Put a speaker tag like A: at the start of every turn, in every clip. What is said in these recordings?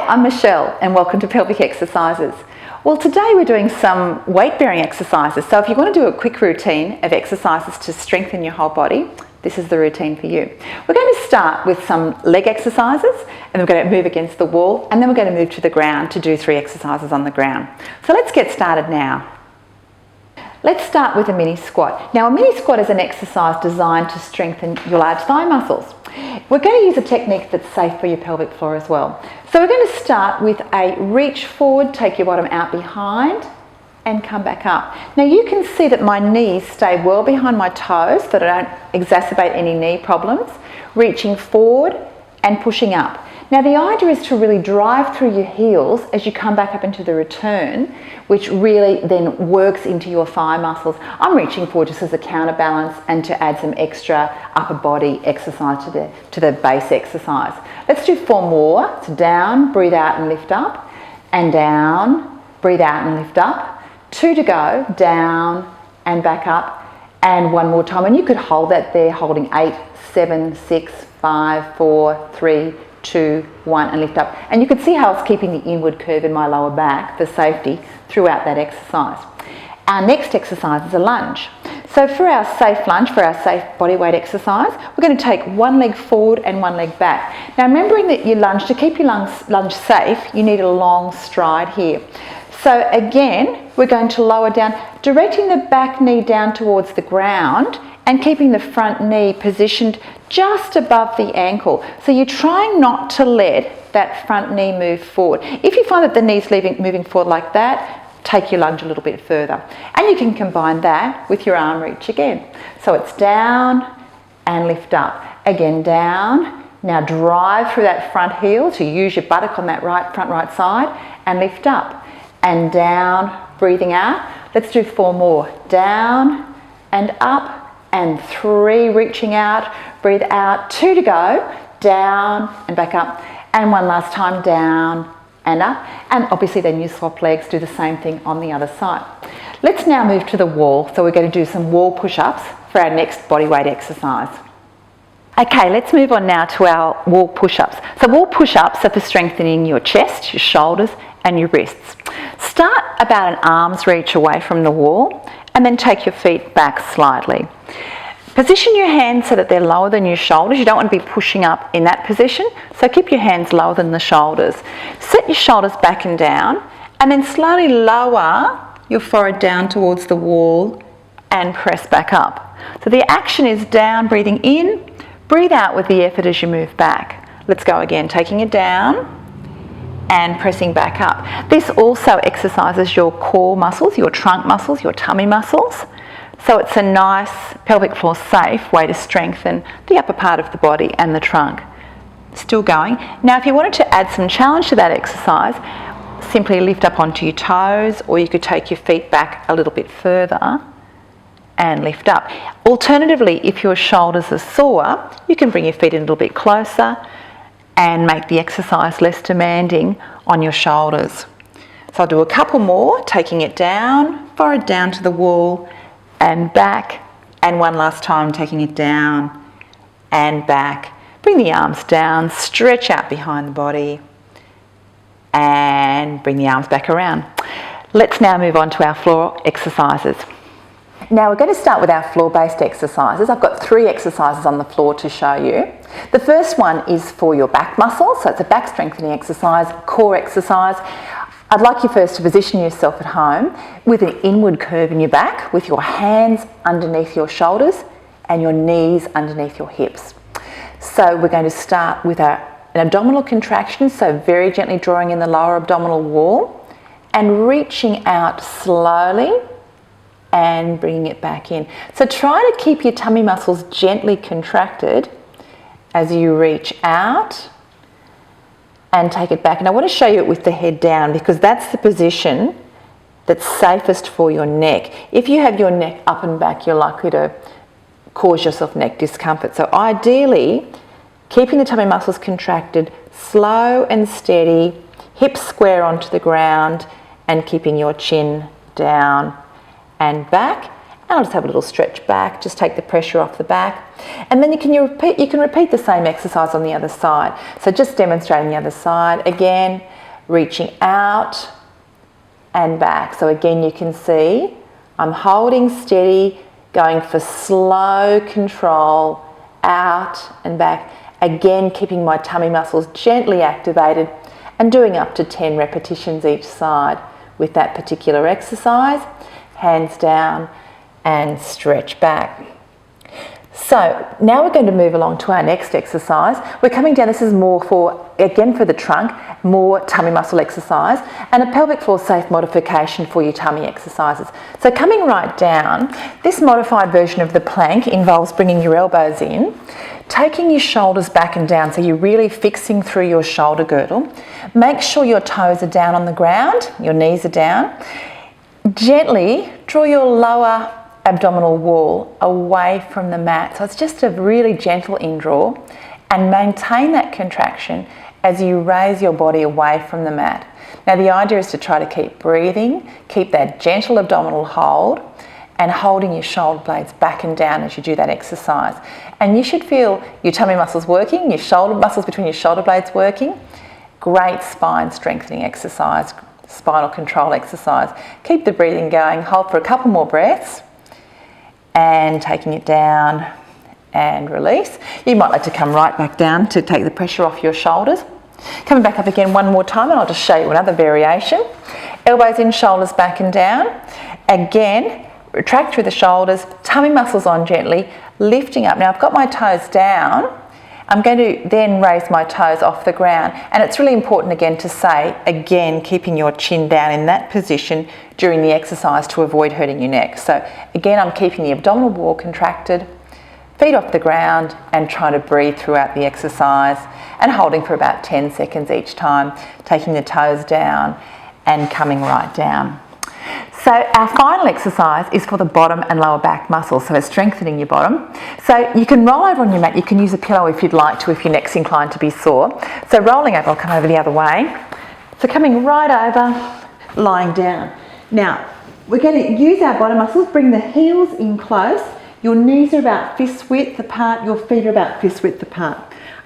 A: I'm Michelle and welcome to Pelvic Exercises. Well, today we're doing some weight-bearing exercises. So if you want to do a quick routine of exercises to strengthen your whole body, this is the routine for you. We're going to start with some leg exercises and we're going to move against the wall, and then we're going to move to the ground to do 3 exercises on the ground. So let's get started now. Let's start with a mini squat. Now, a mini squat is an exercise designed to strengthen your large thigh muscles. We're going to use a technique that's safe for your pelvic floor as well. So we're going to start with a reach forward, take your bottom out behind and come back up. Now you can see that my knees stay well behind my toes so that I don't exacerbate any knee problems. Reaching forward and pushing up. Now the idea is to really drive through your heels as you come back up into the return, which really then works into your thigh muscles. I'm reaching forward just as a counterbalance and to add some extra upper body exercise to the base exercise. Let's do 4 more. So down, breathe out and lift up, and down, breathe out and lift up. 2 to go, down and back up, and 1 more time. And you could hold that there, holding 8, 7, 6, 5, 4, 3, 2, 1 and lift up. And you can see how it's keeping the inward curve in my lower back for safety throughout that exercise. Our next exercise is a lunge. So for our safe lunge, for our safe body weight exercise, we're going to take 1 leg forward and 1 leg back. Now remembering that your lunge, to keep your lunge safe, you need a long stride here. So again, we're going to lower down, directing the back knee down towards the ground and keeping the front knee positioned just above the ankle. So you're trying not to let that front knee move forward. If you find that the knee's moving forward like that, take your lunge a little bit further. And you can combine that with your arm reach again. So it's down and lift up. Again, down. Now drive through that front heel to use your buttock on that front right side and lift up. And down, breathing out. Let's do 4 more. Down and up. And 3, reaching out, breathe out. 2 to go, down and back up. And 1 last time, down and up. And obviously then you swap legs, do the same thing on the other side. Let's now move to the wall. So we're going to do some wall push-ups for our next body weight exercise. Okay, let's move on now to our wall push-ups. So wall push-ups are for strengthening your chest, your shoulders and your wrists. Start about an arm's reach away from the wall and then take your feet back slightly. Position your hands so that they're lower than your shoulders. You don't want to be pushing up in that position, so keep your hands lower than the shoulders. Set your shoulders back and down, and then slowly lower your forehead down towards the wall and press back up. So the action is down, breathing in, breathe out with the effort as you move back. Let's go again, taking it down and pressing back up. This also exercises your core muscles, your trunk muscles, your tummy muscles. So it's a nice pelvic floor safe way to strengthen the upper part of the body and the trunk. Still going. Now if you wanted to add some challenge to that exercise, simply lift up onto your toes, or you could take your feet back a little bit further and lift up. Alternatively, if your shoulders are sore, you can bring your feet in a little bit closer and make the exercise less demanding on your shoulders. So I'll do a couple more, taking it down, forehead down to the wall and back, and 1 last time taking it down and back. Bring the arms down, stretch out behind the body and bring the arms back around. Let's now move on to our floor exercises. Now we're going to start with our floor-based exercises. I've got 3 exercises on the floor to show you. The first one is for your back muscles, so it's a back strengthening exercise, core exercise. I'd like you first to position yourself at home with an inward curve in your back, with your hands underneath your shoulders and your knees underneath your hips. So we're going to start with an abdominal contraction, so very gently drawing in the lower abdominal wall and reaching out slowly and bringing it back in. So try to keep your tummy muscles gently contracted as you reach out and take it back. And I want to show you it with the head down because that's the position that's safest for your neck. If you have your neck up and back, you're likely to cause yourself neck discomfort. So ideally, keeping the tummy muscles contracted, slow and steady, hips square onto the ground and keeping your chin down and back. And I'll just have a little stretch back, just take the pressure off the back. And then you can repeat the same exercise on the other side. So just demonstrating the other side. Again, reaching out and back. So again, you can see I'm holding steady, going for slow control, out and back. Again, keeping my tummy muscles gently activated and doing up to 10 repetitions each side with that particular exercise. Hands down and stretch back. So now we're going to move along to our next exercise. We're coming down, this is more for, again for the trunk, more tummy muscle exercise and a pelvic floor safe modification for your tummy exercises. So coming right down, this modified version of the plank involves bringing your elbows in, taking your shoulders back and down, so you're really fixing through your shoulder girdle. Make sure your toes are down on the ground, your knees are down. Gently draw your lower abdominal wall away from the mat. So it's just a really gentle in-draw, and maintain that contraction as you raise your body away from the mat. Now the idea is to try to keep breathing, keep that gentle abdominal hold and holding your shoulder blades back and down as you do that exercise. And you should feel your tummy muscles working, your shoulder muscles between your shoulder blades working. Great spine strengthening exercise, spinal control exercise. Keep the breathing going, hold for a couple more breaths and taking it down and release. You might like to come right back down to take the pressure off your shoulders. Coming back up again one more time, and I'll just show you another variation. Elbows in, shoulders back and down. Again, retract through the shoulders, tummy muscles on gently, lifting up. Now I've got my toes down. I'm going to then raise my toes off the ground, and it's really important again to say, again, keeping your chin down in that position during the exercise to avoid hurting your neck. So again, I'm keeping the abdominal wall contracted, feet off the ground, and trying to breathe throughout the exercise and holding for about 10 seconds each time, taking the toes down and coming right down. So our final exercise is for the bottom and lower back muscles, so it's strengthening your bottom. So you can roll over on your mat, you can use a pillow if you'd like to, if your neck's inclined to be sore. So rolling over, I'll come over the other way. So coming right over, lying down. Now, we're going to use our bottom muscles, bring the heels in close. Your knees are about fist width apart, your feet are about fist width apart.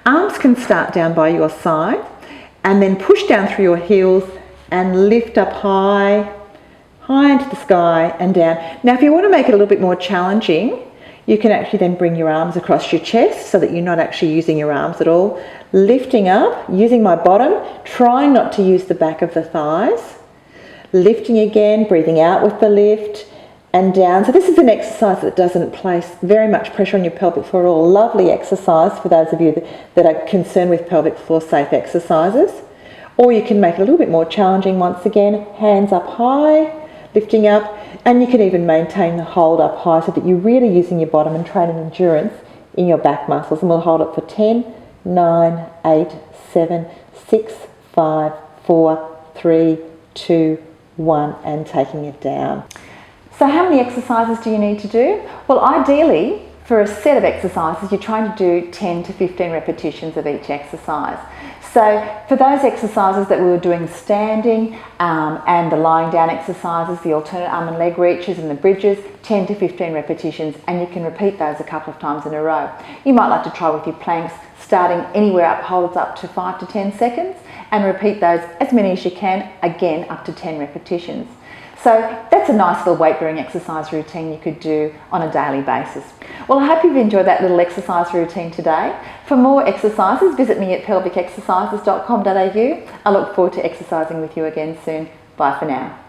A: Arms can start down by your side and then push down through your heels and lift up high into the sky and down. Now if you want to make it a little bit more challenging, you can actually then bring your arms across your chest so that you're not actually using your arms at all. Lifting up, using my bottom, trying not to use the back of the thighs. Lifting again, breathing out with the lift and down. So this is an exercise that doesn't place very much pressure on your pelvic floor at all. Lovely exercise for those of you that are concerned with pelvic floor safe exercises. Or you can make it a little bit more challenging once again, hands up high, lifting up, and you can even maintain the hold up high so that you're really using your bottom and training endurance in your back muscles. And we'll hold it for 10, 9, 8, 7, 6, 5, 4, 3, 2, 1, and taking it down. So how many exercises do you need to do? Well, ideally, for a set of exercises, you're trying to do 10 to 15 repetitions of each exercise. So for those exercises that we were doing standing and the lying down exercises, the alternate arm and leg reaches and the bridges, 10 to 15 repetitions, and you can repeat those a couple of times in a row. You might like to try with your planks, starting anywhere up, holds up to 5 to 10 seconds, and repeat those as many as you can, again up to 10 repetitions. So that's a nice little weight bearing exercise routine you could do on a daily basis. Well, I hope you've enjoyed that little exercise routine today. For more exercises, visit me at pelvicexercises.com.au. I look forward to exercising with you again soon. Bye for now.